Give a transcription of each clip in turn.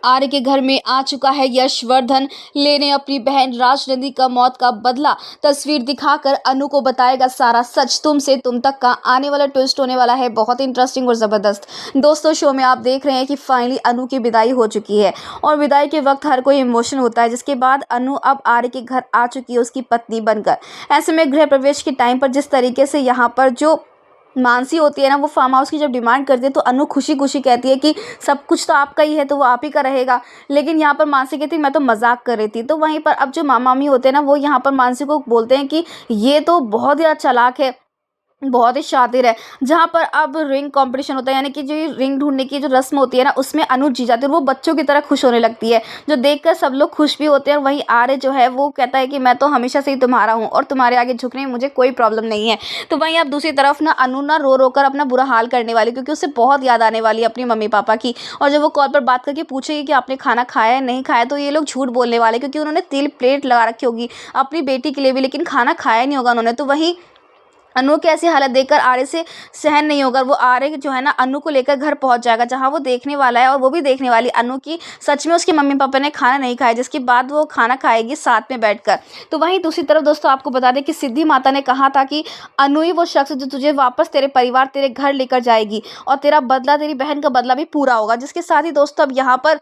आर्य के घर में आ चुका है यशवर्धन लेने अपनी बहन राजनंदी का मौत का बदला। तस्वीर दिखाकर अनु को बताएगा सारा सच, तुमसे तुम तक का आने वाला ट्विस्ट होने वाला है बहुत इंटरेस्टिंग और ज़बरदस्त। दोस्तों, शो में आप देख रहे हैं कि फाइनली अनु की विदाई हो चुकी है और विदाई के वक्त हर कोई इमोशन होता है, जिसके बाद अनु अब आर्य के घर आ चुकी है उसकी पत्नी बनकर। ऐसे में गृह प्रवेश के टाइम पर जिस तरीके से यहाँ पर जो मानसी होती है ना, वो फार्म हाउस की जब डिमांड करती है तो अनु खुशी खुशी कहती है कि सब कुछ तो आपका ही है तो वो आप ही का रहेगा। लेकिन यहाँ पर मानसी कहती है मैं तो मजाक कर रही थी। तो वहीं पर अब जो मामा मामी होते हैं ना, वो यहाँ पर मानसी को बोलते हैं कि ये तो बहुत ज़्यादा चालाक है, बहुत ही शातिर है। जहाँ पर अब रिंग कंपटीशन होता है, यानी कि जो ये रिंग ढूंढने की जो रस्म होती है ना, उसमें अनु जीत जाती है और वो बच्चों की तरह खुश होने लगती है, जो देखकर सब लोग खुश भी होते हैं। और वहीं आर्य जो है वो कहता है कि मैं तो हमेशा से ही तुम्हारा हूँ और तुम्हारे आगे झुकने में मुझे कोई प्रॉब्लम नहीं है। तो वहीं अब दूसरी तरफ ना अनु ना रो रो कर अपना बुरा हाल करने वाली, क्योंकि उसे बहुत याद आने वाली है अपनी मम्मी पापा की। और जब वो कॉल पर बात करके पूछेगी कि आपने खाना खाया है नहीं खाया, तो ये लोग झूठ बोलने वाले, क्योंकि उन्होंने तिल प्लेट लगा रखी होगी अपनी बेटी के लिए भी, लेकिन खाना खाया नहीं होगा उन्होंने। तो वहीं अनु की ऐसी हालत देखकर आर्य से सहन नहीं होगा, वो आर्य जो है ना अनु को लेकर घर पहुंच जाएगा, जहां वो देखने वाला है और वो भी देखने वाली अनु की सच में उसके मम्मी पापा ने खाना नहीं खाया, जिसके बाद वो खाना खाएगी साथ में बैठकर। तो वहीं दूसरी तरफ दोस्तों आपको बता दें कि सिद्धि माता ने कहा था कि अनु ही वो शख्स जो तुझे वापस तेरे परिवार तेरे घर लेकर जाएगी और तेरा बदला, तेरी बहन का बदला भी पूरा होगा। जिसके साथ ही दोस्तों अब यहाँ पर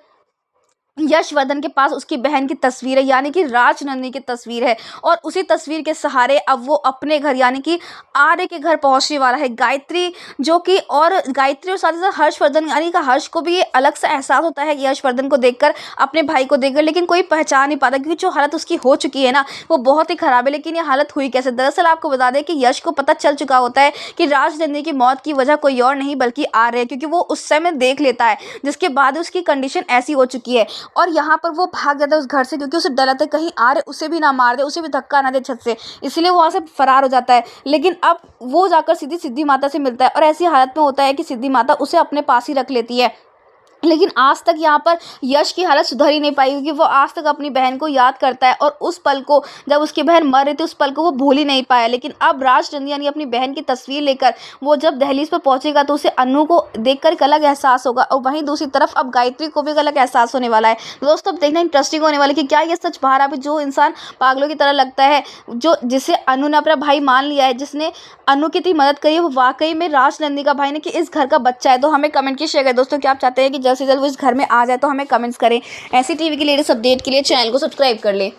यशवर्धन के पास उसकी बहन की तस्वीर है, यानी कि राजनंदी की तस्वीर है, और उसी तस्वीर के सहारे अब वो अपने घर यानी कि आर्य के घर पहुंचने वाला है। गायत्री जो कि और गायत्री और साथ ही साथ हर्षवर्धन यानी कि हर्ष को भी ये अलग सा एहसास होता है यशवर्धन को देखकर, अपने भाई को देखकर, लेकिन कोई पहचान नहीं पाता, क्योंकि जो हालत उसकी हो चुकी है ना वो बहुत ही खराब है। लेकिन ये हालत हुई कैसे? दरअसल आपको बता दें कि यश को पता चल चुका होता है कि राजनंदी की मौत की वजह कोई और नहीं बल्कि आर्य है, क्योंकि वो उस समय देख लेता है, जिसके बाद उसकी कंडीशन ऐसी हो चुकी है। और यहाँ पर वो भाग जाता है उस घर से, क्योंकि उसे डर लगता है कहीं आर्य उसे भी ना मार दे, उसे भी धक्का ना दे छत से, इसलिए वो वहाँ से फरार हो जाता है। लेकिन अब वो जाकर सीधी सिद्धि माता से मिलता है और ऐसी हालत में होता है कि सिद्धि माता उसे अपने पास ही रख लेती है। लेकिन आज तक यहाँ पर यश की हालत सुधर ही नहीं पाई, क्योंकि वो आज तक अपनी बहन को याद करता है और उस पल को, जब उसकी बहन मर रही थी, उस पल को वो भूल ही नहीं पाया। लेकिन अब राजनंदी यानी अपनी बहन की तस्वीर लेकर वो जब दहलीज पर पहुंचेगा तो उसे अनु को देखकर एक अलग एहसास होगा, और वहीं दूसरी तरफ अब गायत्री को भी एक अलग एहसास होने वाला है। दोस्तों अब देखना इंटरेस्टिंग होने वाला है कि क्या ये सच बाहर आ, जो इंसान पागलों की तरह लगता है, जो जिसे अनु ने अपना भाई मान लिया है, जिसने अनु की इतनी मदद करी है, वो वाकई में राजनंदी का भाई ने कि इस घर का बच्चा है। तो हमें कमेंट कीजिएगा दोस्तों कि आप चाहते हैं कि जल्द से जल्द वो इस घर में आ जाए, तो हमें कमेंट्स करें। ऐसी टीवी की लेटेस्ट अपडेट के लिए चैनल को सब्सक्राइब कर लें।